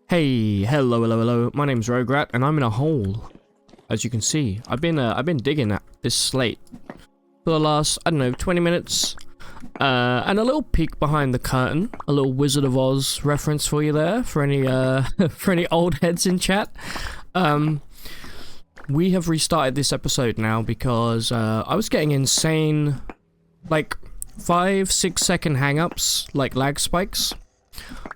Hey, hello. My name's Rograt, and I'm in a hole. As you can see, I've been digging at this slate for the last, I don't know, 20 minutes. And a little peek behind the curtain, a little Wizard of Oz reference for you there, for any for any old heads in chat. We have restarted this episode now because I was getting insane, like 5-6 second hang-ups, like lag spikes.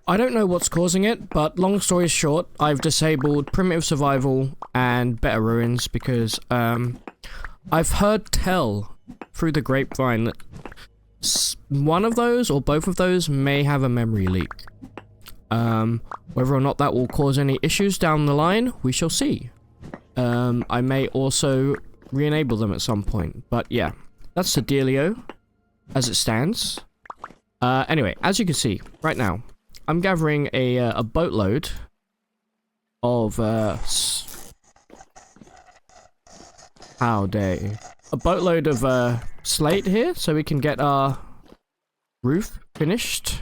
I don't know what's causing it, but long story short, I've disabled primitive survival and better ruins because I've heard tell through the grapevine that one of those or both of those may have a memory leak. Whether or not that will cause any issues down the line, we shall see. I may also re-enable them at some point, but yeah, that's the dealio as it stands. Anyway, as you can see right now, I'm gathering a boatload of a boatload of slate here, so we can get our roof finished.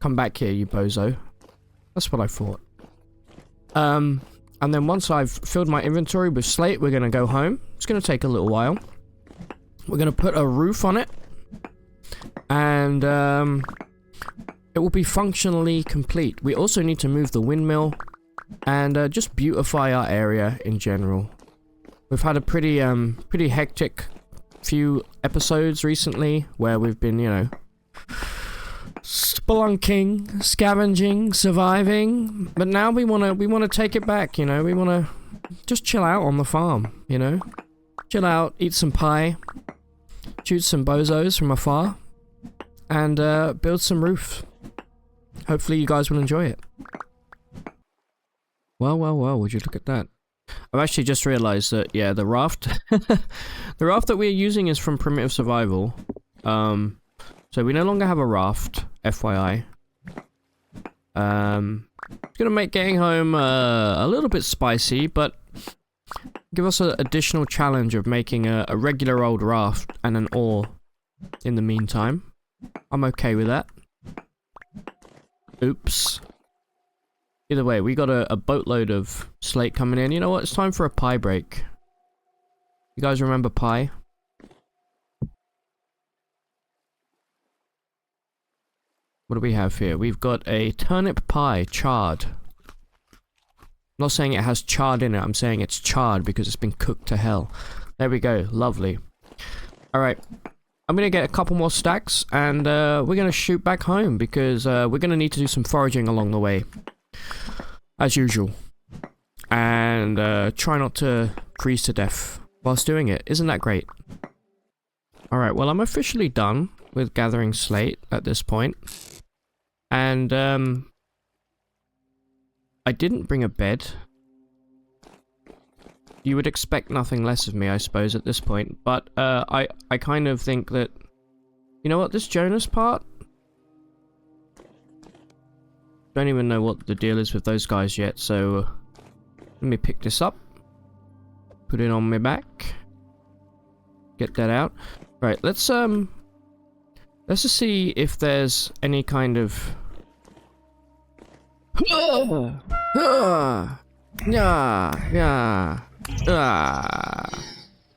Come back here, you bozo. That's what I thought. And then once I've filled my inventory with slate, we're gonna go home. It's gonna take a little while. We're gonna put a roof on it, and it will be functionally complete. We also need to move the windmill and just beautify our area in general. We've had a pretty hectic few episodes recently where we've been, you know, spelunking, scavenging, surviving, but now we want to take it back, you know. We want to just chill out on the farm, you know. Chill out, eat some pie, shoot some bozos from afar, and build some roof. Hopefully you guys will enjoy it. Well, would you look at that? I've actually just realized that, yeah, the raft the raft that we're using is from primitive survival. So we no longer have a raft, FYI. It's gonna make getting home a little bit spicy, but give us an additional challenge of making a regular old raft and an oar in the meantime. I'm okay with that. Oops. Either way, we got a boatload of slate coming in. You know what? It's time for a pie break. You guys remember pie? What do we have here? We've got a turnip pie, charred. I'm not saying it has chard in it. I'm saying it's charred because it's been cooked to hell. There we go. Lovely. Alright. I'm gonna get a couple more stacks, and we're gonna shoot back home, because we're gonna need to do some foraging along the way. As usual. And try not to freeze to death whilst doing it. Isn't that great? Alright, well, I'm officially done with gathering slate at this point. And I didn't bring a bed. You would expect nothing less of me, I suppose, at this point. But I kind of think that, you know what, this Jonas part? Don't even know what the deal is with those guys yet, so let me pick this up. Put it on my back. Get that out. Right, let's just see if there's any kind of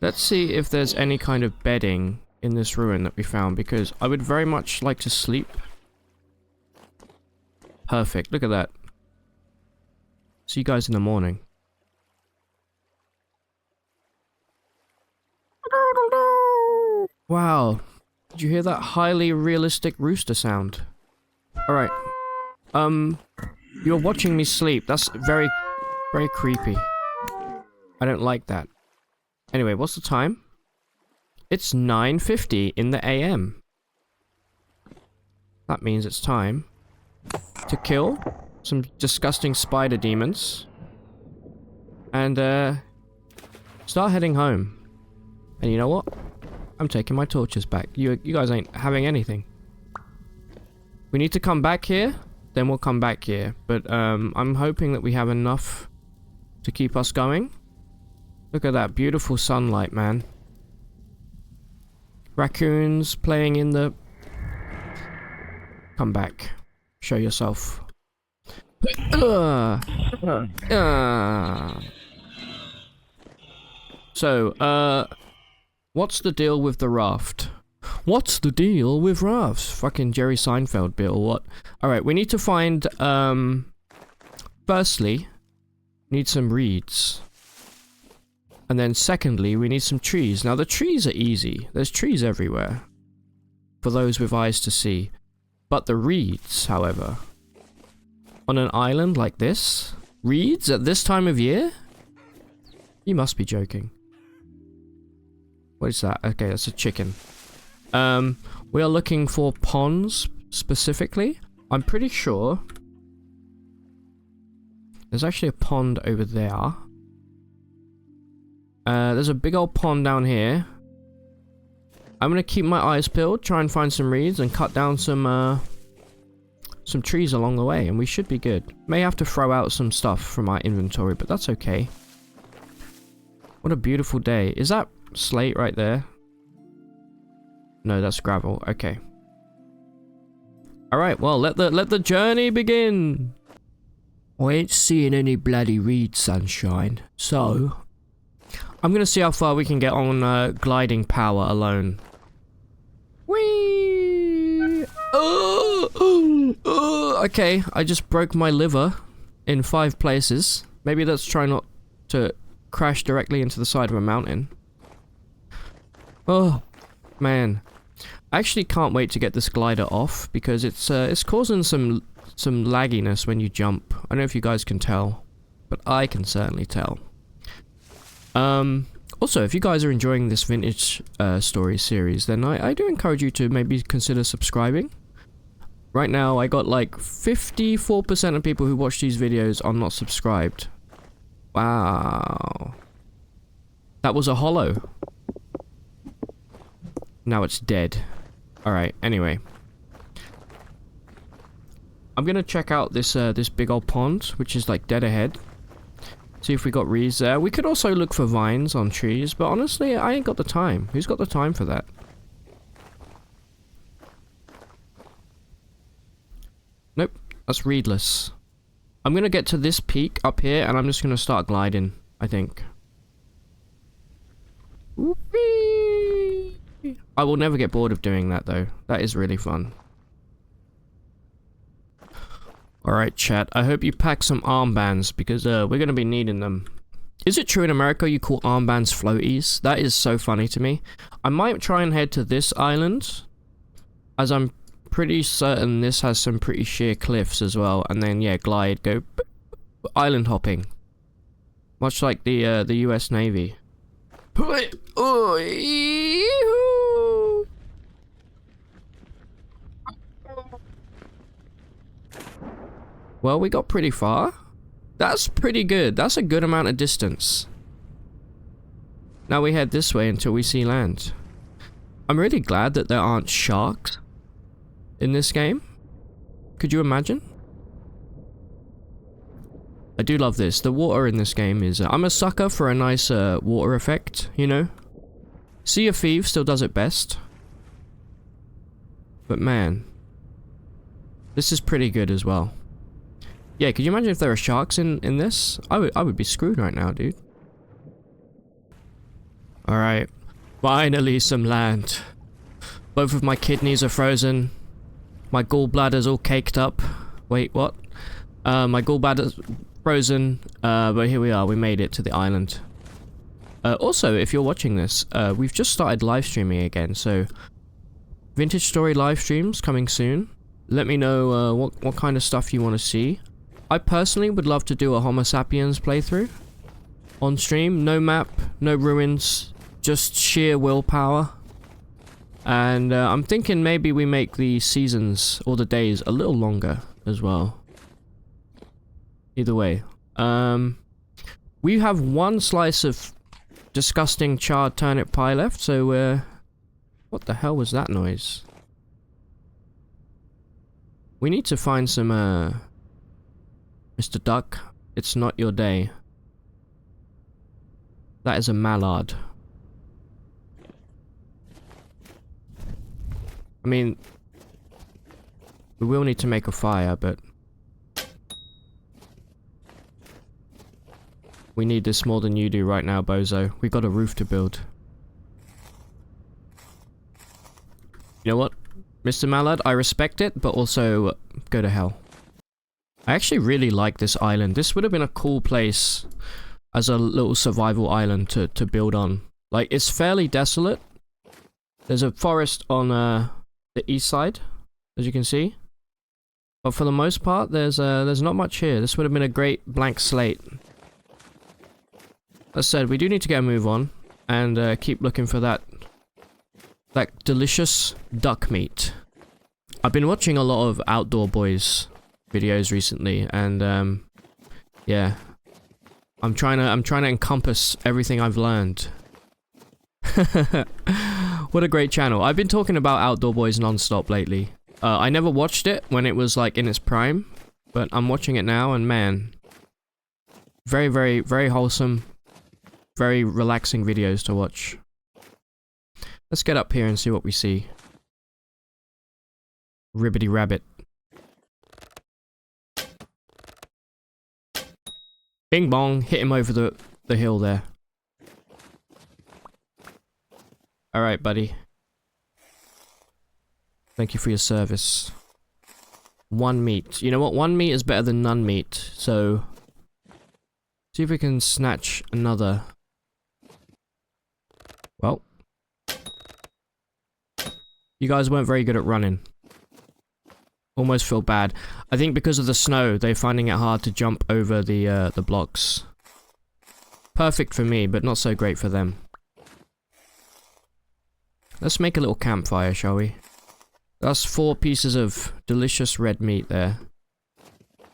let's see if there's any kind of bedding in this ruin that we found, because I would very much like to sleep. Perfect, look at that. See you guys in the morning. Wow, did you hear that highly realistic rooster sound? Alright. You're watching me sleep. That's very, very creepy. I don't like that. Anyway, what's the time? It's 9:50 in the AM. That means it's time to kill some disgusting spider demons. And, start heading home. And you know what? I'm taking my torches back. You guys ain't having anything. We need to come back here, then we'll come back here. But, I'm hoping that we have enough to keep us going. Look at that beautiful sunlight, man. Raccoons playing in the... Come back. Show yourself. So, what's the deal with the raft? What's the deal with rafts? Fucking Jerry Seinfeld bit or what? Alright, we need to find, firstly, need some reeds. And then secondly, we need some trees. Now the trees are easy. There's trees everywhere. For those with eyes to see. But the reeds, however. On an island like this? Reeds at this time of year? You must be joking. What is that? Okay, that's a chicken. We are looking for ponds, specifically. I'm pretty sure there's actually a pond over there. There's a big old pond down here. I'm gonna keep my eyes peeled, try and find some reeds, and cut down some trees along the way, and we should be good. May have to throw out some stuff from our inventory, but that's okay. What a beautiful day. Is that slate right there? No, that's gravel. Okay. Alright, well, let the journey begin. I ain't seeing any bloody reeds, sunshine. So, I'm gonna see how far we can get on gliding power alone. Whee! Okay, I just broke my liver in 5 places. Maybe let's try not to crash directly into the side of a mountain. Oh, man. I actually can't wait to get this glider off because it's causing some lagginess when you jump. I don't know if you guys can tell, but I can certainly tell. Also, if you guys are enjoying this vintage story series, then I do encourage you to maybe consider subscribing. Right now, I got like 54% of people who watch these videos are not subscribed. Wow. That was a hollow. Now it's dead. Alright, anyway. I'm gonna check out this this big old pond, which is like dead ahead. See if we got reeds there. We could also look for vines on trees, but honestly, I ain't got the time. Who's got the time for that? Nope, that's reedless. I'm gonna get to this peak up here, and I'm just gonna start gliding, I think. Whoopee! I will never get bored of doing that, though. That is really fun. Alright, chat. I hope you pack some armbands, because we're going to be needing them. Is it true in America you call armbands floaties? That is so funny to me. I might try and head to this island, as I'm pretty certain this has some pretty sheer cliffs as well. And then, yeah, glide, go island hopping. Much like the US Navy. Well, we got pretty far. That's pretty good. That's a good amount of distance. Now we head this way until we see land. I'm really glad that there aren't sharks in this game. Could you imagine? I do love this. The water in this game is... I'm a sucker for a nice water effect, you know? Sea of Thieves still does it best. But man, this is pretty good as well. Yeah, could you imagine if there were sharks in this? I would be screwed right now, dude. Alright. Finally some land. Both of my kidneys are frozen. My gallbladder's all caked up. Wait, what? My gallbladder's frozen. But here we are. We made it to the island. Also, if you're watching this, we've just started live streaming again. So, vintage story live streams coming soon. Let me know what kind of stuff you want to see. I personally would love to do a Homo sapiens playthrough on stream. No map, no ruins, just sheer willpower. And I'm thinking maybe we make the seasons or the days a little longer as well. Either way. We have one slice of disgusting charred turnip pie left, so what the hell was that noise? We need to find some Mr. Duck, it's not your day. That is a mallard. I mean, we will need to make a fire, but We need this more than you do right now, bozo. We got a roof to build. You know what, Mr. Mallard? I respect it, but also go to hell. I actually really like this island. This would have been a cool place as a little survival island to build on. Like, it's fairly desolate. There's a forest on the east side, as you can see. But for the most part, there's not much here. This would have been a great blank slate. As said, we do need to get a move on and keep looking for that delicious duck meat. I've been watching a lot of Outdoor Boys videos recently, and yeah, I'm trying to encompass everything I've learned. What a great channel. I've been talking about Outdoor Boys non-stop lately. I never watched it when it was like in its prime, but I'm watching it now, and man, very, very, very wholesome, very relaxing videos to watch. Let's get up here and see what we see. Ribbity rabbit. Bing bong, hit him over the hill there. Alright, buddy. Thank you for your service. 1 meat. You know what? 1 meat is better than none meat, so... see if we can snatch another. Well. You guys weren't very good at running. Almost feel bad. I think because of the snow, they're finding it hard to jump over the blocks. Perfect for me, but not so great for them. Let's make a little campfire, shall we? That's 4 pieces of delicious red meat there.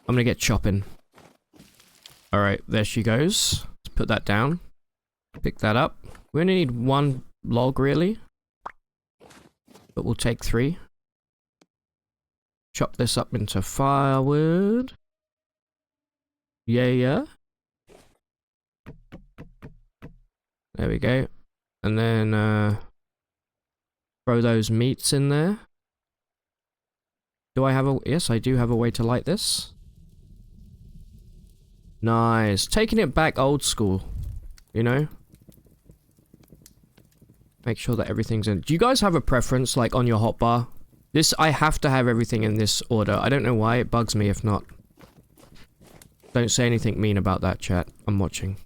I'm gonna get chopping. Alright, there she goes. Let's put that down. Pick that up. We only need 1 log, really. But we'll take 3. Chop this up into firewood. Yeah. There we go. And then, throw those meats in there. Do I have a... yes, I do have a way to light this. Nice. Taking it back old school. You know? Make sure that everything's in... do you guys have a preference, like, on your hotbar? This, I have to have everything in this order. I don't know why, it bugs me if not. Don't say anything mean about that, chat. I'm watching.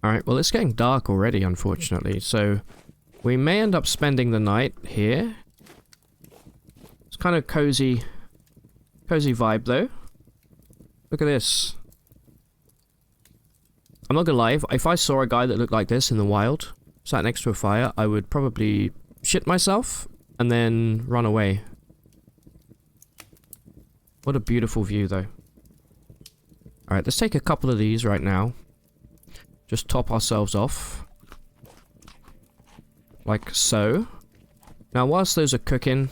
Alright, well, it's getting dark already, unfortunately, so... we may end up spending the night here. It's kind of cozy vibe, though. Look at this. I'm not gonna lie, if I saw a guy that looked like this in the wild, sat next to a fire, I would probably shit myself and then run away. What a beautiful view, though. Alright, let's take a couple of these right now. Just top ourselves off. Like so. Now, whilst those are cooking,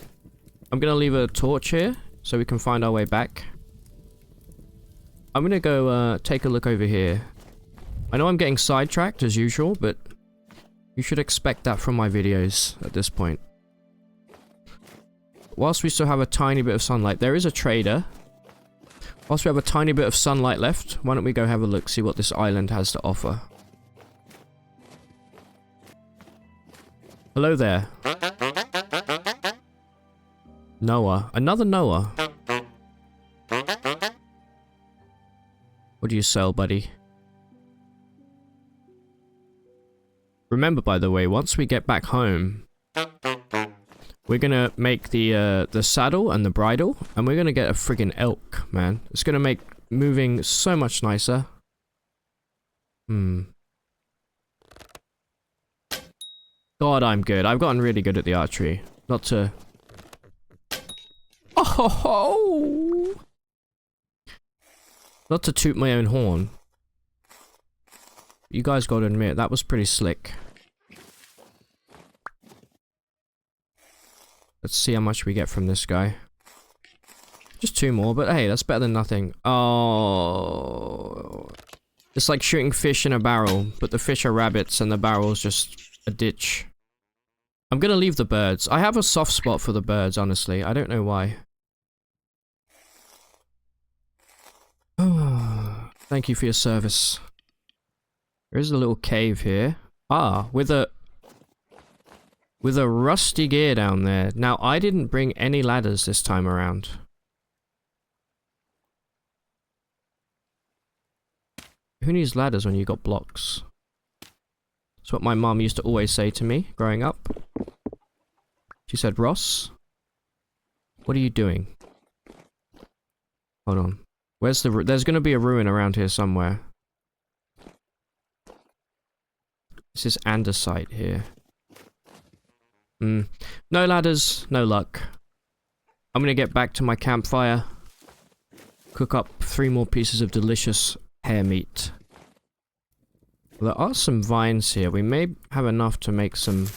I'm gonna leave a torch here so we can find our way back. I'm gonna go take a look over here. I know I'm getting sidetracked as usual, but you should expect that from my videos at this point. Whilst we still have a tiny bit of sunlight, there is a trader. Whilst we have a tiny bit of sunlight left, why don't we go have a look, see what this island has to offer. Hello there. Noah. Another Noah. What do you sell, buddy? Remember, by the way, once we get back home, we're gonna make the saddle and the bridle, and we're gonna get a friggin' elk, man. It's gonna make moving so much nicer. God, I'm good. I've gotten really good at the archery. Not to... oh! Not to toot my own horn. You guys gotta admit, that was pretty slick. Let's see how much we get from this guy. Just 2 more, but hey, that's better than nothing. Oh... it's like shooting fish in a barrel, but the fish are rabbits and the barrel's just a ditch. I'm gonna leave the birds. I have a soft spot for the birds, honestly. I don't know why. Thank you for your service. There is a little cave here. Ah, with a rusty gear down there. Now, I didn't bring any ladders this time around. Who needs ladders when you got blocks? That's what my mom used to always say to me growing up. She said, Ross, what are you doing? Hold on. Where's the... There's gonna be a ruin around here somewhere. This is andesite here. No ladders, no luck. I'm gonna get back to my campfire. Cook up 3 more pieces of delicious hare meat. There are some vines here. We may have enough to make some...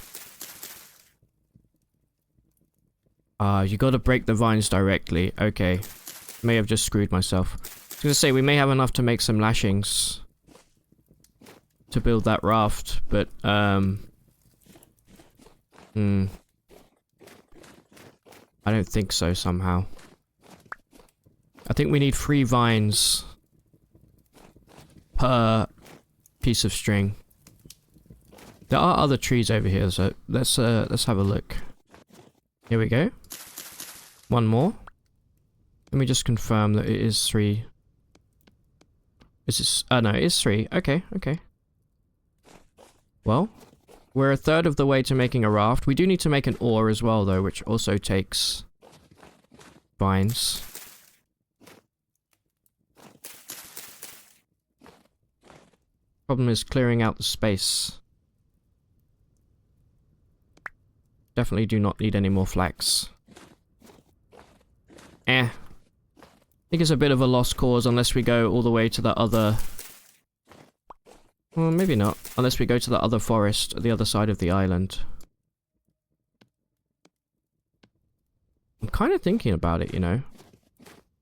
you gotta break the vines directly. Okay. May have just screwed myself. I was gonna say, we may have enough to make some lashings. To build that raft, but, I don't think so, somehow. I think we need 3 vines per piece of string. There are other trees over here, so let's have a look. Here we go. 1 more. Let me just confirm that it is 3. Is this... no, it is 3. Okay, okay. Well, we're a third of the way to making a raft. We do need to make an oar as well, though, which also takes vines. Problem is clearing out the space. Definitely do not need any more flax. I think it's a bit of a lost cause unless we go all the way to the other... Well, maybe not. Unless we go to the other forest at the other side of the island. I'm kind of thinking about it, you know.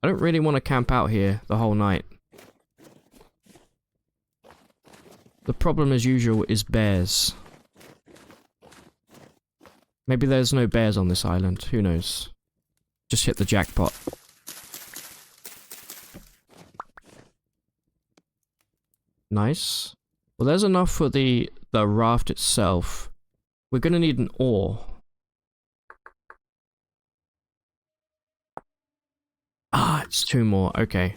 I don't really want to camp out here the whole night. The problem, as usual, is bears. Maybe there's no bears on this island. Who knows? Just hit the jackpot. Nice. Well, there's enough for the raft itself. We're gonna need an oar. Ah, it's 2 more. Okay.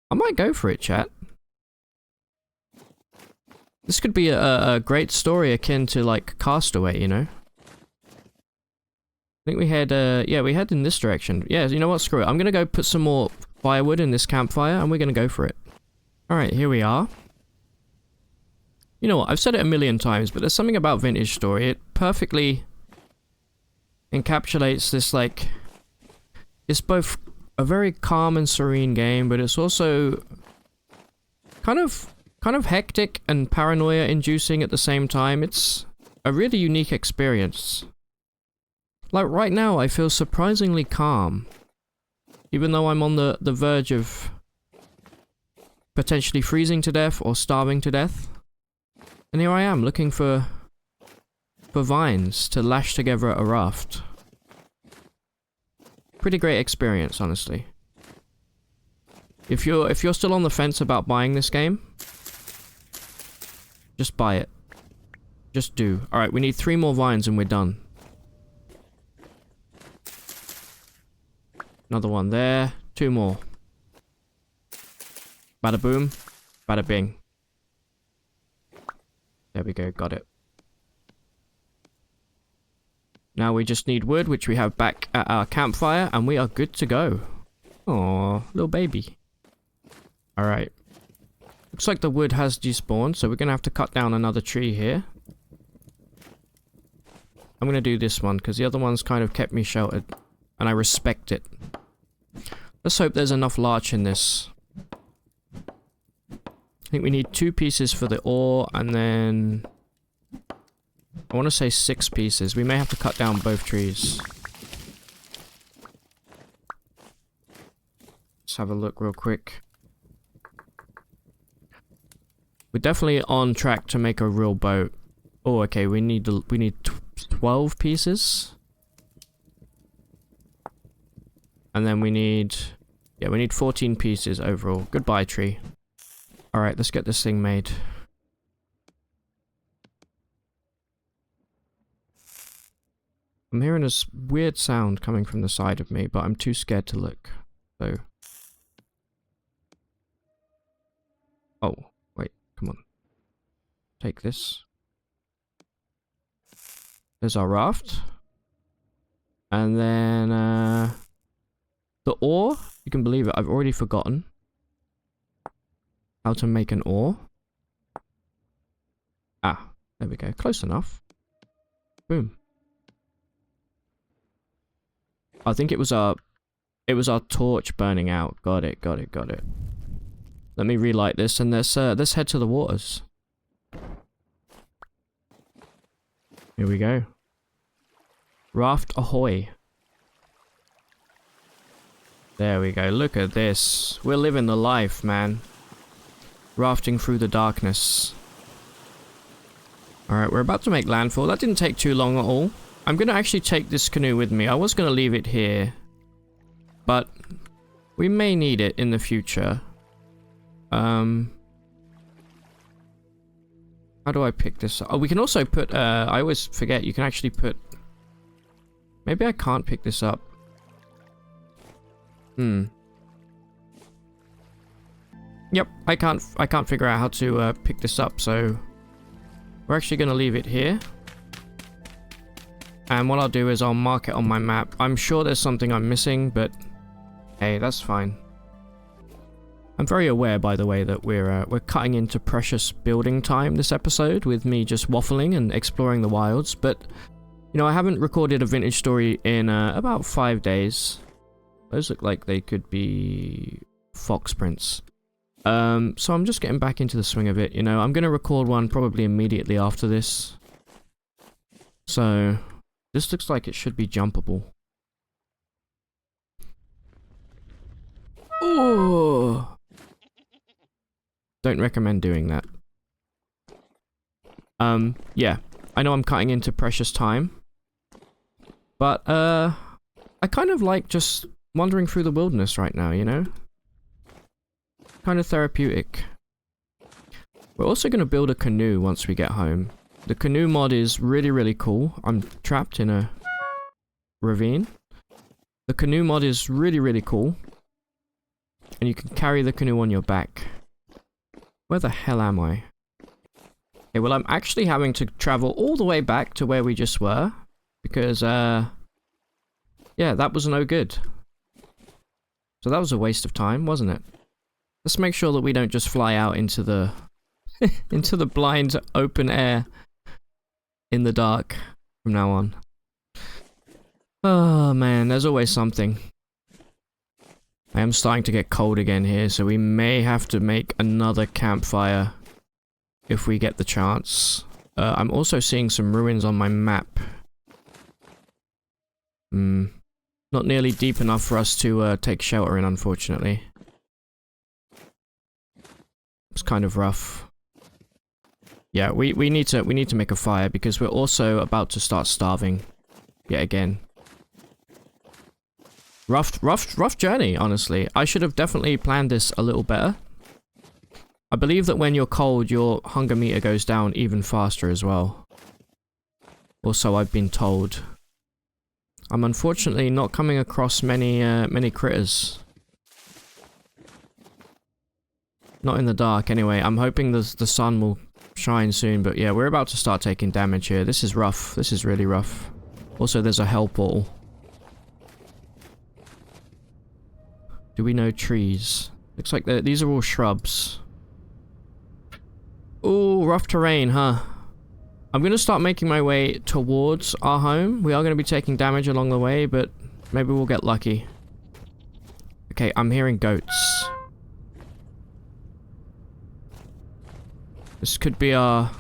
I might go for it, chat. This could be a great story akin to, like, Castaway, you know? I think we head, yeah, we head in this direction. Yeah, you know what? Screw it. I'm gonna go put some more firewood in this campfire, and we're gonna go for it. Alright, here we are. You know what, I've said it a million times, but there's something about Vintage Story. It perfectly encapsulates this, like... It's both a very calm and serene game, but it's also kind of hectic and paranoia-inducing at the same time. It's a really unique experience. Like, right now, I feel surprisingly calm. Even though I'm on the verge of potentially freezing to death or starving to death. And here I am, looking for vines to lash together a raft. Pretty great experience, honestly. If you're still on the fence about buying this game, just buy it. Just do. Alright, we need 3 more vines and we're done. Another one there. 2 more. Bada boom. Bada bing. There we go, got it. Now we just need wood, which we have back at our campfire, and we are good to go. Aww, little baby. Alright. Looks like the wood has despawned, so we're gonna have to cut down another tree here. I'm gonna do this one, because the other one's kind of kept me sheltered, and I respect it. Let's hope there's enough larch in this. I think we need 2 pieces for the ore, and then... I want to say 6 pieces. We may have to cut down both trees. Let's have a look real quick. We're definitely on track to make a real boat. Oh, okay, we need 12 pieces. And then we need Yeah, we need 14 pieces overall. Goodbye, tree. Alright, let's get this thing made. I'm hearing this weird sound coming from the side of me, but I'm too scared to look. So... Oh, wait, come on. Take this. There's our raft. And then, the ore, you can believe it, I've already forgotten how to make an ore. Ah, there we go, close enough. Boom. I think it was our torch burning out. Got it. Let me relight this and let's head to the waters. Here we go. Raft ahoy. There we go. Look at this. We're living the life, man. Rafting through the darkness. Alright, we're about to make landfall. That didn't take too long at all. I'm going to actually take this canoe with me. I was going to leave it here. But we may need it in the future. How do I pick this up? Oh, we can also put, I always forget, you can actually put... Maybe I can't pick this up. Yep, I can't figure out how to pick this up, so... We're actually going to leave it here. And what I'll do is I'll mark it on my map. I'm sure there's something I'm missing, but... Hey, that's fine. I'm very aware, by the way, that we're cutting into precious building time this episode with me just waffling and exploring the wilds, but... You know, I haven't recorded a vintage story in about 5 days. Those look like they could be fox prints. So I'm just getting back into the swing of it, you know. I'm going to record one probably immediately after this. So, this looks like it should be jumpable. Oh! Don't recommend doing that. Yeah. I know I'm cutting into precious time. But, I kind of like just wandering through the wilderness right now, you know? Kind of therapeutic. We're also going to build a canoe once we get home. The Canoe Mod is really, really cool. I'm trapped in a ravine. The Canoe Mod is really, really cool. And you can carry the canoe on your back. Where the hell am I? Okay, well, I'm actually having to travel all the way back to where we just were. Because, yeah, that was no good. So that was a waste of time, wasn't it? Let's make sure that we don't just fly out into the... into the blind open air. In the dark. From now on. Oh, man, there's always something. I am starting to get cold again here, so we may have to make another campfire. If we get the chance. I'm also seeing some ruins on my map. Not nearly deep enough for us to take shelter in, unfortunately. It's kind of rough. Yeah, we need to make a fire because we're also about to start starving yet again. Rough journey, honestly. I should have definitely planned this a little better. I believe that when you're cold, your hunger meter goes down even faster as well. Also, I've been told. I'm unfortunately not coming across many critters. Not in the dark, anyway. I'm hoping the sun will shine soon, but yeah, we're about to start taking damage here. This is rough. This is really rough. Also, there's a hell portal. Do we know trees? Looks like these are all shrubs. Ooh, rough terrain, huh? I'm gonna start making my way towards our home. We are gonna be taking damage along the way, but maybe we'll get lucky. Okay, I'm hearing goats. This could be our...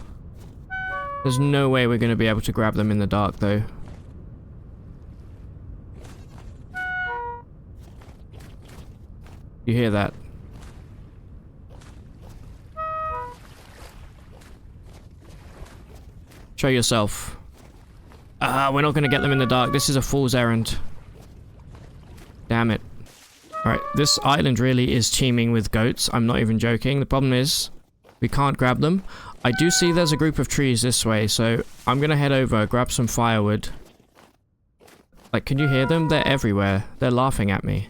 There's no way we're gonna be able to grab them in the dark, though. You hear that? Show yourself. We're not gonna get them in the dark. This is a fool's errand. Damn it. Alright, this island really is teeming with goats. I'm not even joking. The problem is, we can't grab them. I do see there's a group of trees this way, so I'm gonna head over, grab some firewood. Like, can you hear them? They're everywhere. They're laughing at me.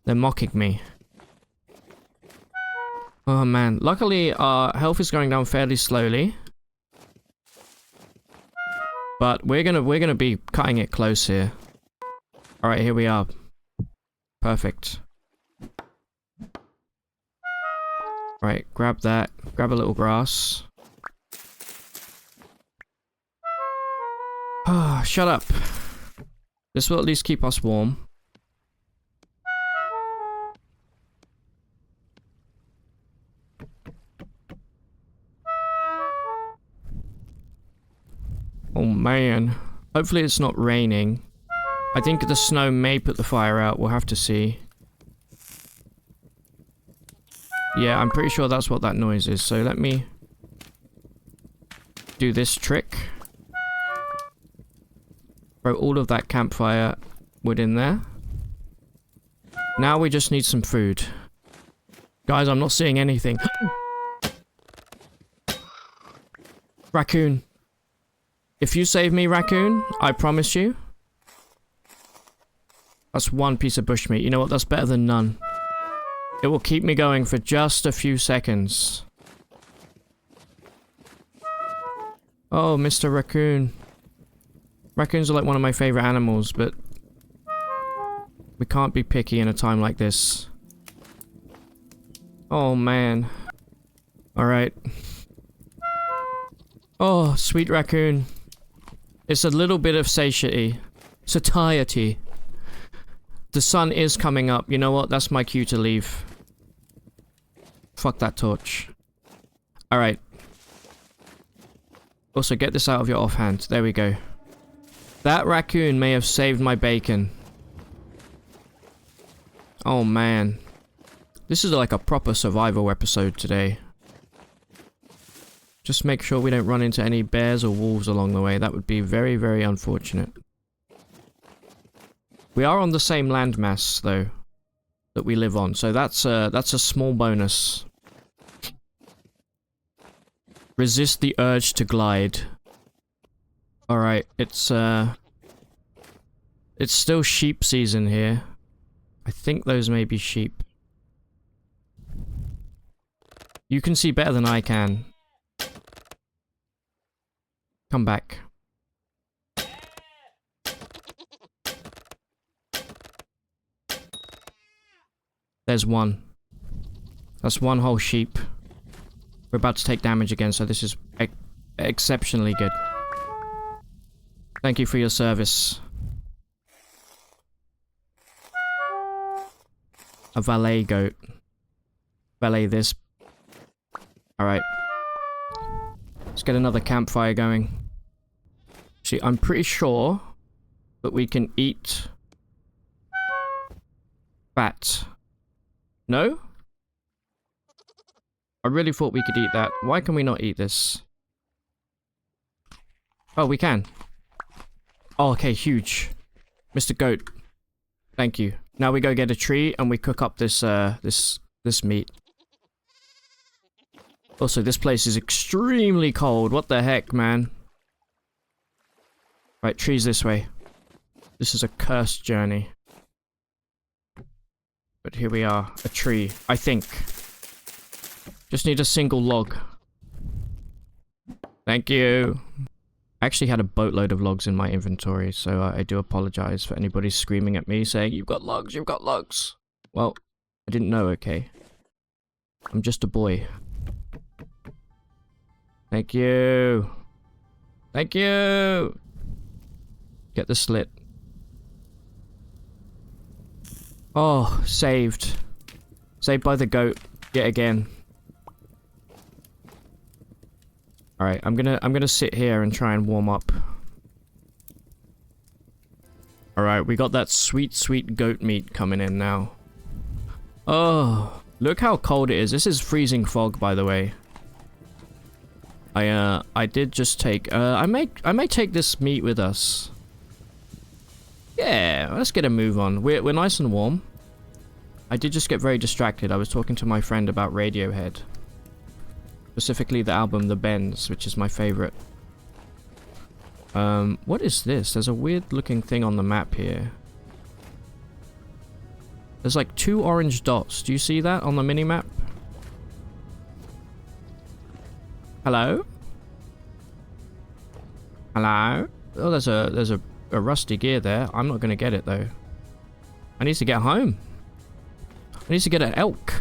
They're mocking me. Oh man, luckily our health is going down fairly slowly. But we're gonna be cutting it close here. Alright, here we are. Perfect. Right, grab that. Grab a little grass. Ah, shut up. This will at least keep us warm. Oh man. Hopefully it's not raining. I think the snow may put the fire out. We'll have to see. Yeah, I'm pretty sure that's what that noise is. So let me do this trick. Throw all of that campfire wood in there. Now we just need some food. Guys, I'm not seeing anything. Raccoon. If you save me, raccoon, I promise you. That's one piece of bushmeat. You know what? That's better than none. It will keep me going for just a few seconds. Oh, Mr. Raccoon. Raccoons are like one of my favorite animals, but we can't be picky in a time like this. Oh, man. Alright. Oh, sweet raccoon. It's a little bit of satiety. Satiety. The sun is coming up. You know what? That's my cue to leave. Fuck that torch. Alright. Also, get this out of your offhand. There we go. That raccoon may have saved my bacon. Oh, man. This is like a proper survival episode today. Just make sure we don't run into any bears or wolves along the way. That would be very, very unfortunate. We are on the same landmass, though, that we live on. So that's a small bonus. Resist the urge to glide. Alright, it's still sheep season here. I think those may be sheep. You can see better than I can. Come back. There's one. That's one whole sheep. We're about to take damage again, so this is exceptionally good. Thank you for your service. A valet goat. Valet this. Alright. Let's get another campfire going. See, I'm pretty sure that we can eat fat. No? I really thought we could eat that. Why can we not eat this? Oh, we can. Oh, okay, huge. Mr. Goat. Thank you. Now we go get a tree and we cook up this this meat. Also, this place is extremely cold. What the heck, man? Right, trees this way. This is a cursed journey. But here we are. A tree, I think. Just need a single log. Thank you. I actually had a boatload of logs in my inventory, so I do apologize for anybody screaming at me saying, "You've got logs, you've got logs." Well, I didn't know, okay? I'm just a boy. Thank you. Thank you. Get the slit. Oh, saved. Saved by the goat yet again. Alright, I'm gonna sit here and try and warm up. Alright, we got that sweet, sweet goat meat coming in now. Oh, look how cold it is. This is freezing fog, by the way. I did just take, I may take this meat with us. Yeah, let's get a move on. We're nice and warm. I did just get very distracted. I was talking to my friend about Radiohead. Specifically the album The Bends, which is my favorite. What is this? There's a weird looking thing on the map here. There's like 2 orange dots. Do you see that on the minimap? Hello? Hello? Oh, there's a rusty gear there. I'm not gonna get it though. I need to get home. I need to get an elk.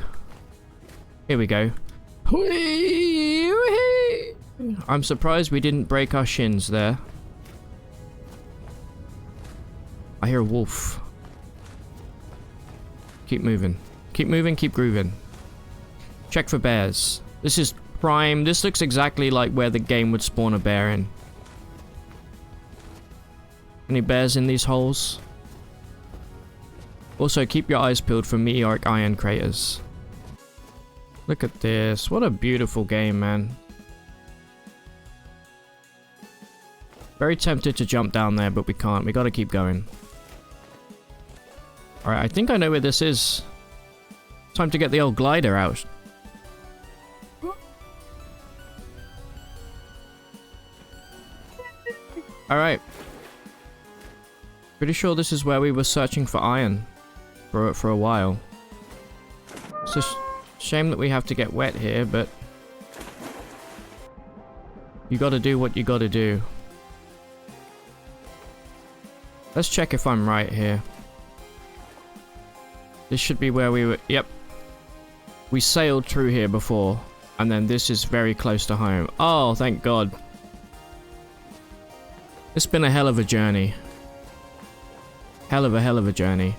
Here we go. I'm surprised we didn't break our shins there. I hear a wolf. Keep moving. Keep moving, keep grooving. Check for bears. This is prime. This looks exactly like where the game would spawn a bear in. Any bears in these holes? Also, keep your eyes peeled for meteoric iron craters. Look at this. What a beautiful game, man. Very tempted to jump down there, but we can't. We gotta keep going. Alright, I think I know where this is. Time to get the old glider out. Alright. Pretty sure this is where we were searching for iron for a while. It's a shame that we have to get wet here, but you gotta do what you gotta do. Let's check if I'm right here. This should be where we were. Yep. We sailed through here before, and then this is very close to home. Oh, thank God. It's been a hell of a journey. Hell of a journey.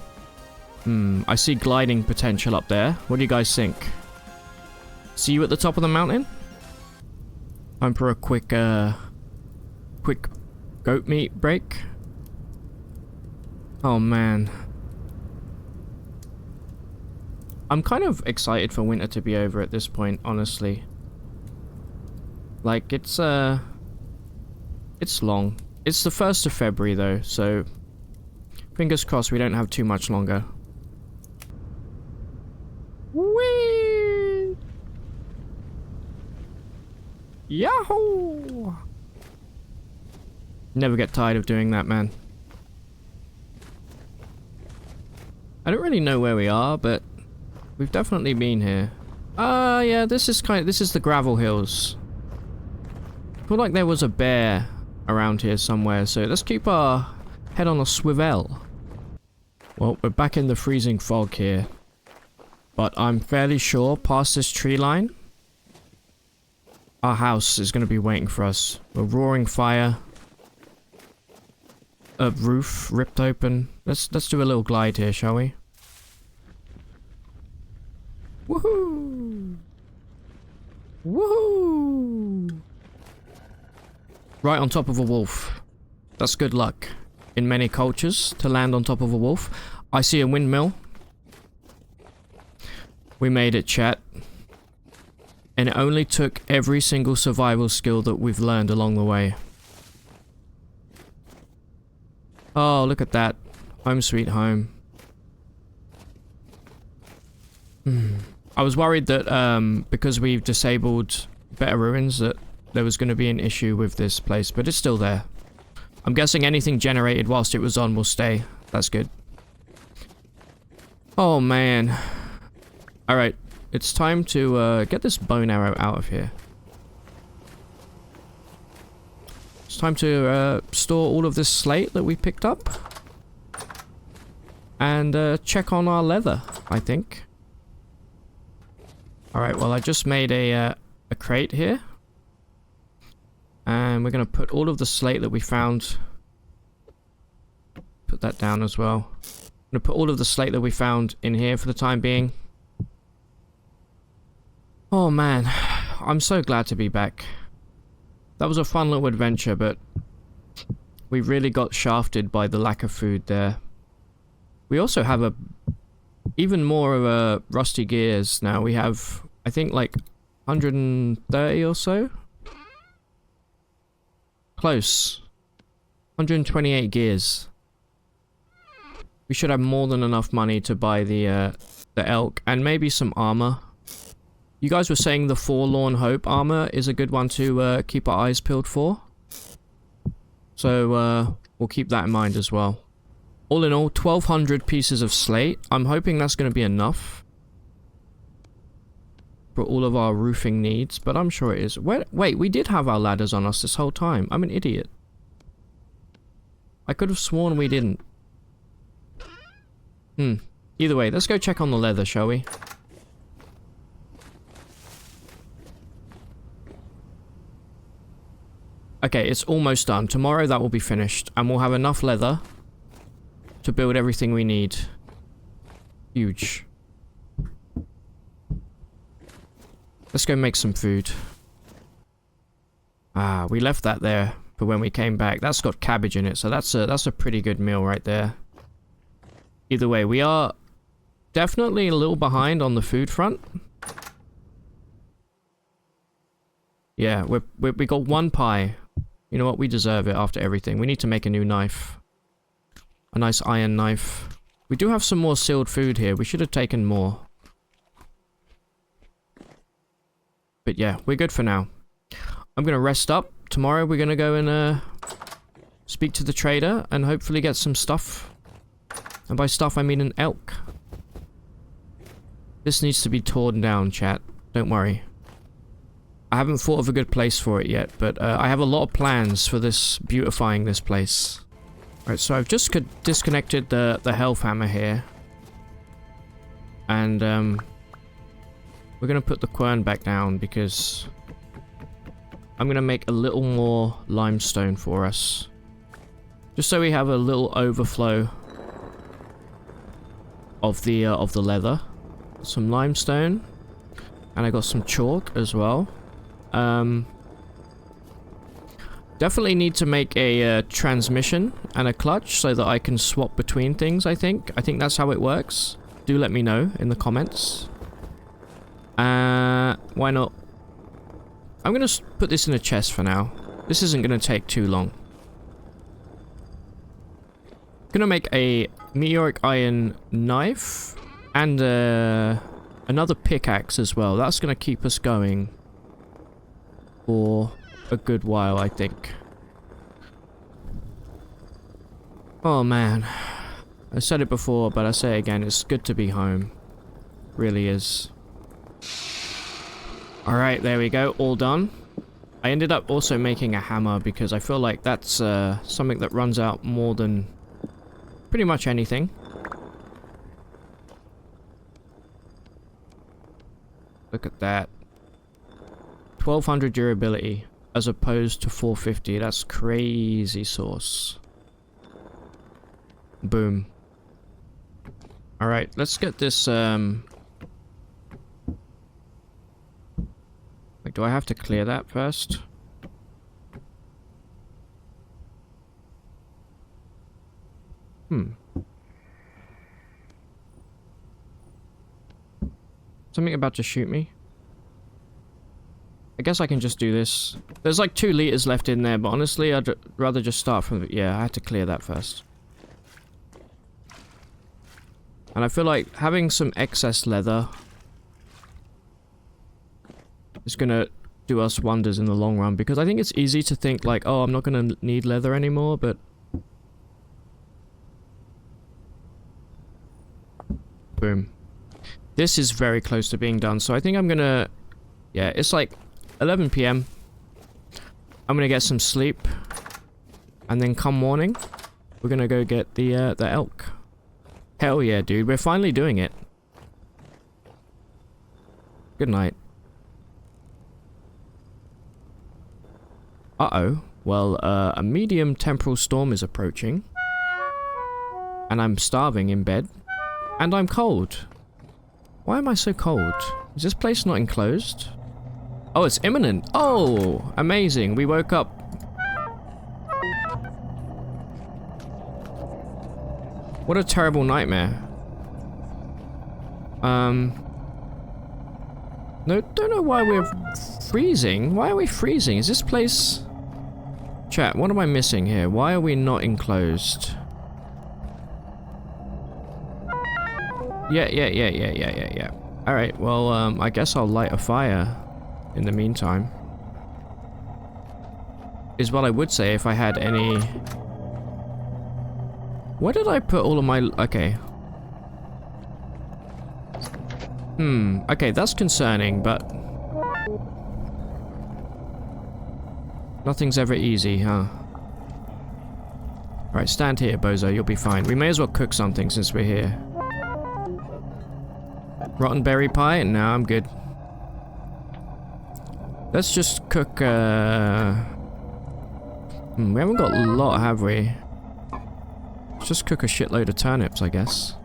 I see gliding potential up there. What do you guys think? See you at the top of the mountain? Time for a quick goat meat break. Oh man. I'm kind of excited for winter to be over at this point, honestly. Like, it's long. It's the 1st of February though, so fingers crossed we don't have too much longer. Whee! Yahoo! Never get tired of doing that, man. I don't really know where we are, but we've definitely been here. Yeah, this is the gravel hills. I feel like there was a bear around here somewhere, so let's keep our head on a swivel. Well, we're back in the freezing fog here. But I'm fairly sure past this tree line, our house is going to be waiting for us. A roaring fire. A roof ripped open. Let's do a little glide here, shall we? Woohoo! Woohoo! Right on top of a wolf. That's good luck in many cultures to land on top of a wolf. I see a windmill. We made it, chat. And it only took every single survival skill that we've learned along the way. Oh, look at that. Home sweet home. I was worried that because we've disabled Better Ruins that there was going to be an issue with this place, but it's still there. I'm guessing anything generated whilst it was on will stay. That's good. Oh man. Alright, it's time to get this bone arrow out of here. It's time to store all of this slate that we picked up. And check on our leather, I think. Alright, well I just made a crate here. And we're going to put all of the slate that we found. Put that down as well. I'm going to put all of the slate that we found in here for the time being. Oh man, I'm so glad to be back. That was a fun little adventure, but we really got shafted by the lack of food there. We also have even more of a rusty gears now. We have, I think, like 130 or so. Close. 128 gears. We should have more than enough money to buy the the elk, and maybe some armor. You guys were saying the Forlorn Hope armor is a good one to keep our eyes peeled for. So we'll keep that in mind as well. All in all, 1,200 pieces of slate. I'm hoping that's going to be enough for all of our roofing needs, but I'm sure it is. Wait, we did have our ladders on us this whole time. I'm an idiot. I could have sworn we didn't. Either way, let's go check on the leather, shall we? Okay, it's almost done. Tomorrow that will be finished, and we'll have enough leather to build everything we need. Huge. Let's go make some food. Ah, we left that there for when we came back. That's got cabbage in it, so that's a pretty good meal right there. Either way, we are definitely a little behind on the food front. Yeah, we got one pie. You know what? We deserve it after everything. We need to make a new knife. A nice iron knife. We do have some more sealed food here. We should have taken more. But yeah, we're good for now. I'm going to rest up. Tomorrow we're going to go and speak to the trader and hopefully get some stuff. And by stuff I mean an elk. This needs to be torn down, chat. Don't worry. I haven't thought of a good place for it yet, but I have a lot of plans for this, beautifying this place. Alright, so I've just disconnected the health hammer here. And we're going to put the quern back down because I'm going to make a little more limestone for us. Just so we have a little overflow of the leather. Some limestone. And I got some chalk as well. Definitely need to make a transmission and a clutch so that I can swap between things, I think. I think that's how it works. Do let me know in the comments. Why not? I'm going to put this in a chest for now. This isn't going to take too long. Going to make a meteoric iron knife and another pickaxe as well. That's going to keep us going for a good while, I think. Oh man, I said it before, but I say it again, it's good to be home. Really is. Alright, there we go, all done. I ended up also making a hammer because I feel like that's something that runs out more than pretty much anything. Look at that. 1200 durability as opposed to 450. That's crazy sauce. Boom. Alright, let's get this like, do I have to clear that first? Something about to shoot me? I guess I can just do this. There's like 2 liters left in there, but honestly, I'd rather just start from... Yeah, I had to clear that first. And I feel like having some excess leather is gonna do us wonders in the long run, because I think it's easy to think like, oh, I'm not gonna need leather anymore, but... Boom. This is very close to being done, so I think I'm gonna... Yeah, it's like 11 PM. I'm gonna get some sleep, and then come morning, we're gonna go get the elk. Hell yeah, dude, we're finally doing it. Good night. Uh-oh. Well, a medium temporal storm is approaching, and I'm starving in bed, and I'm cold. Why am I so cold? Is this place not enclosed? Oh, it's imminent. Oh, amazing. We woke up. What a terrible nightmare. No, don't know why we're freezing. Why are we freezing? Is this place... Chat, what am I missing here? Why are we not enclosed? Yeah. Alright, well, I guess I'll light a fire in the meantime. Is what I would say if I had any... Where did I put all of my... Okay. Okay, that's concerning, but... Nothing's ever easy, huh? Alright, stand here, bozo, you'll be fine. We may as well cook something since we're here. Rotten berry pie? No, I'm good. Let's just cook, We haven't got a lot, have we? Let's just cook a shitload of turnips, I guess.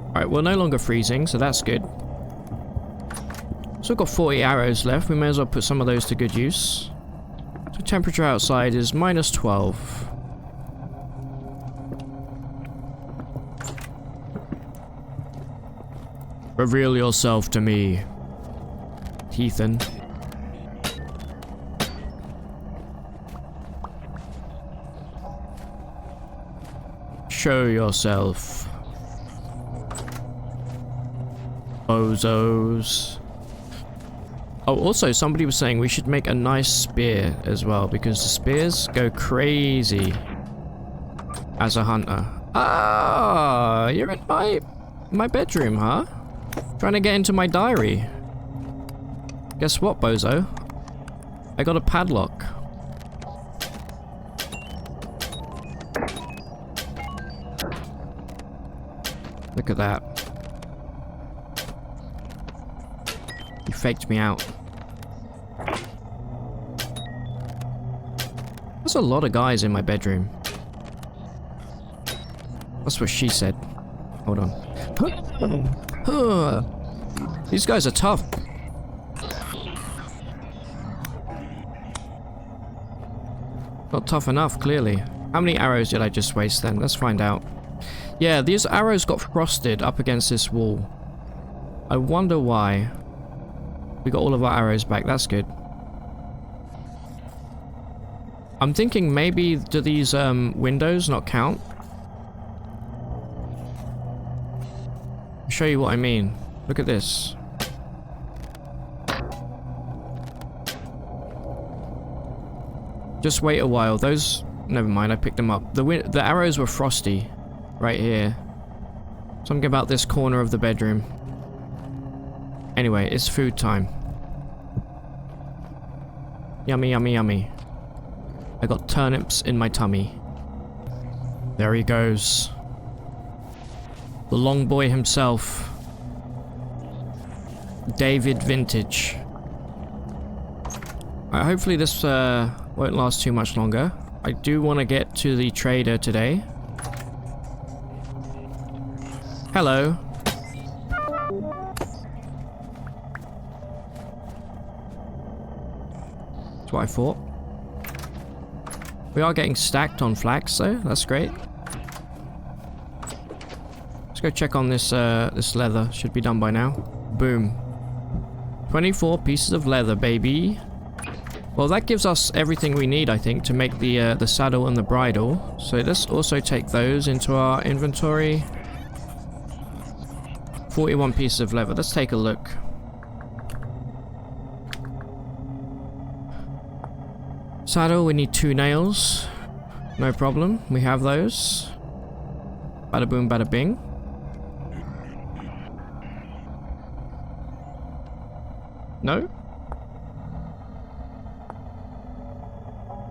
Alright, we're no longer freezing, so that's good. So we've got 40 arrows left. We may as well put some of those to good use. So temperature outside is -12. Reveal yourself to me, Ethan. Show yourself, bozos. Oh, also, somebody was saying we should make a nice spear as well, because the spears go crazy as a hunter. Ah, you're in my bedroom, huh? Trying to get into my diary. Guess what, bozo? I got a padlock. Look at that. You faked me out. There's a lot of guys in my bedroom. That's what she said. Hold on. These guys are tough. Not tough enough, clearly. How many arrows did I just waste then? Let's find out. Yeah, these arrows got frosted up against this wall. I wonder why. We got all of our arrows back, that's good. I'm thinking maybe do these windows not count? I'll show you what I mean. Look at this. Just wait a while. Those... Never mind, I picked them up. The arrows were frosty. Right here. Something about this corner of the bedroom. Anyway, it's food time. Yummy, yummy, yummy. I got turnips in my tummy. There he goes. The long boy himself. David Vintage. Hopefully this won't last too much longer. I do want to get to the trader today. Hello. That's what I thought. We are getting stacked on flax though, that's great. Let's go check on this this leather. Should be done by now. Boom. 24 pieces of leather, baby. Well, that gives us everything we need, I think, to make the saddle and the bridle. So let's also take those into our inventory. 41 pieces of leather. Let's take a look. Saddle, we need 2 nails. No problem. We have those. Bada boom, bada bing. No?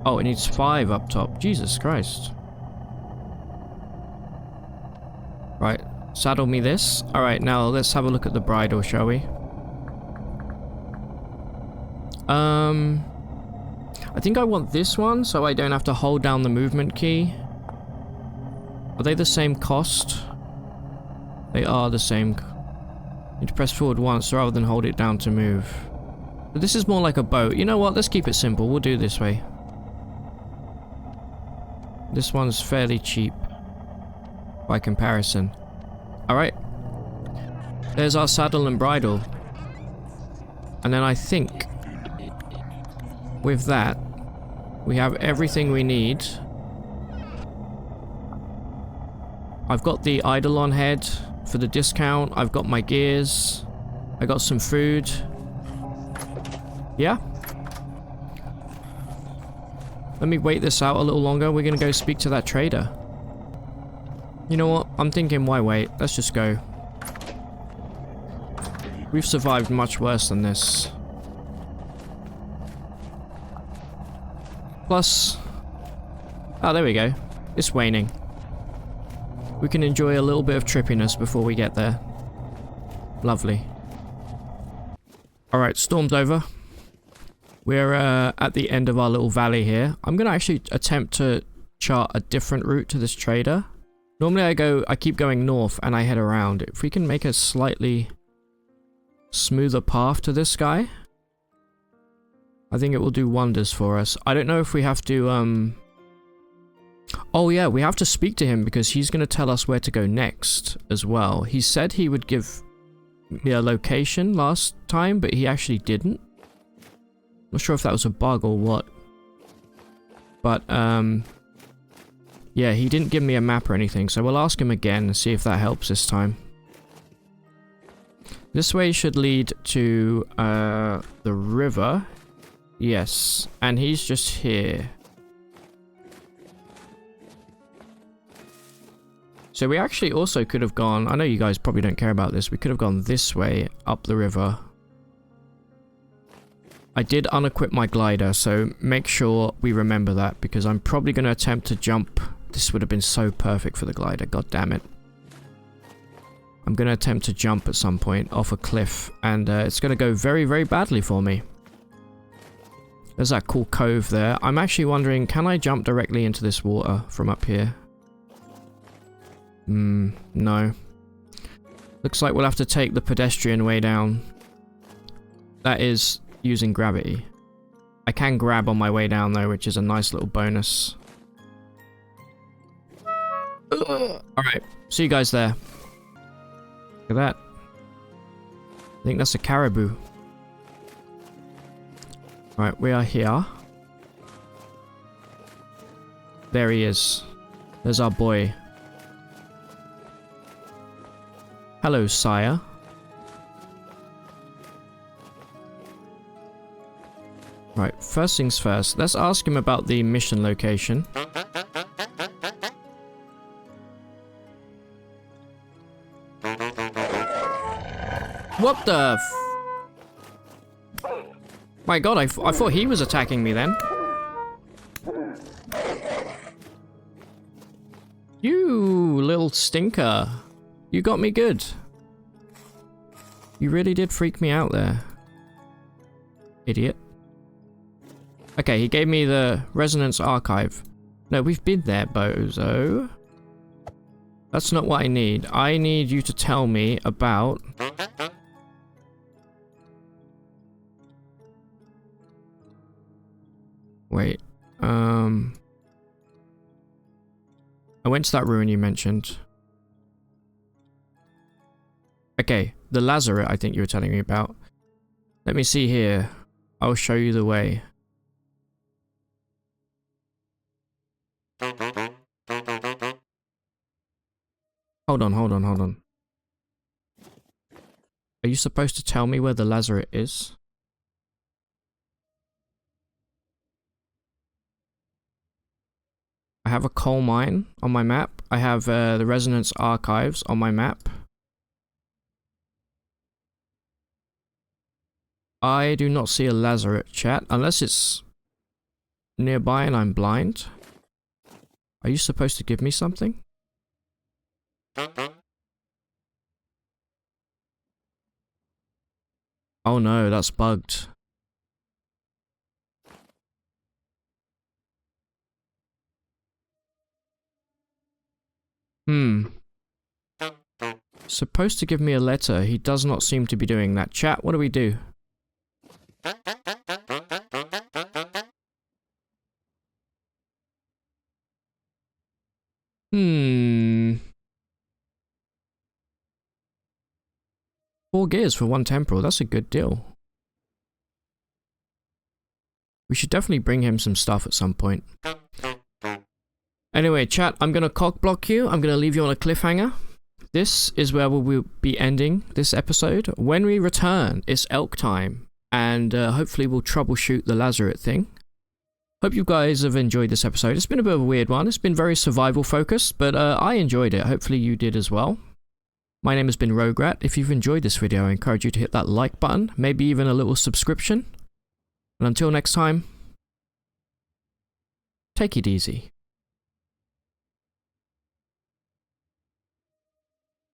Oh, it needs 5 up top. Jesus Christ. Right. Saddle me this. Alright, now let's have a look at the bridle, shall we? I think I want this one, so I don't have to hold down the movement key. Are they the same cost? They are the same. You need to press forward once rather than hold it down to move. But this is more like a boat. You know what? Let's keep it simple. We'll do it this way. This one's fairly cheap by comparison. Alright. There's our saddle and bridle. And then I think with that, we have everything we need. I've got the eidolon head for the discount. I've got my gears. I got some food. Yeah. Let me wait this out a little longer. We're gonna go speak to that trader. You know what? I'm thinking, why wait? Let's just go. We've survived much worse than this. Plus... oh, there we go. It's waning. We can enjoy a little bit of trippiness before we get there. Lovely. Alright, storm's over. We're at the end of our little valley here. I'm going to actually attempt to chart a different route to this trader. Normally I keep going north and I head around. If we can make a slightly smoother path to this guy, I think it will do wonders for us. I don't know if we have to, oh yeah, we have to speak to him because he's going to tell us where to go next as well. He said he would give me a location last time, but he actually didn't. Not sure if that was a bug or what. But, yeah, he didn't give me a map or anything, so we'll ask him again and see if that helps this time. This way should lead to, the river. Yes, and he's just here. So we actually also could have gone, I know you guys probably don't care about this, we could have gone this way up the river. I did unequip my glider, so make sure we remember that, because I'm probably going to attempt to jump. This would have been so perfect for the glider, god damn it. I'm going to attempt to jump at some point off a cliff, and it's going to go very, very badly for me. There's that cool cove there. I'm actually wondering, can I jump directly into this water from up here? No. Looks like we'll have to take the pedestrian way down. That is using gravity. I can grab on my way down though, which is a nice little bonus. Alright, see you guys there. Look at that. I think that's a caribou. Alright, we are here. There he is. There's our boy. Hello, sire. Right, first things first. Let's ask him about the mission location. What the f... My god, I thought he was attacking me then. You little stinker. You got me good. You really did freak me out there. Idiot. Okay, he gave me the resonance archive. No, we've been there, bozo. That's not what I need. I need you to tell me about... Wait. I went to that ruin you mentioned. Okay, the lazaret I think you were telling me about. Let me see here. I'll show you the way. Hold on. Are you supposed to tell me where the lazaret is? I have a coal mine on my map. I have the resonance archives on my map. I do not see a lazaret, chat, unless it's nearby and I'm blind. Are you supposed to give me something? Oh no, that's bugged. Supposed to give me a letter. He does not seem to be doing that. Chat, what do we do? Four gears for one temporal. That's a good deal. We should definitely bring him some stuff at some point. Anyway, chat, I'm going to cock block you. I'm going to leave you on a cliffhanger. this is where we will be ending this episode. When we return, it's elk time, and hopefully we'll troubleshoot the lazarette thing. Hope you guys have enjoyed this episode. It's been a bit of a weird one. It's been very survival focused, but I enjoyed it. Hopefully you did as well. My name has been Rograt. If you've enjoyed this video, I encourage you to hit that like button, maybe even a little subscription. And until next time, take it easy.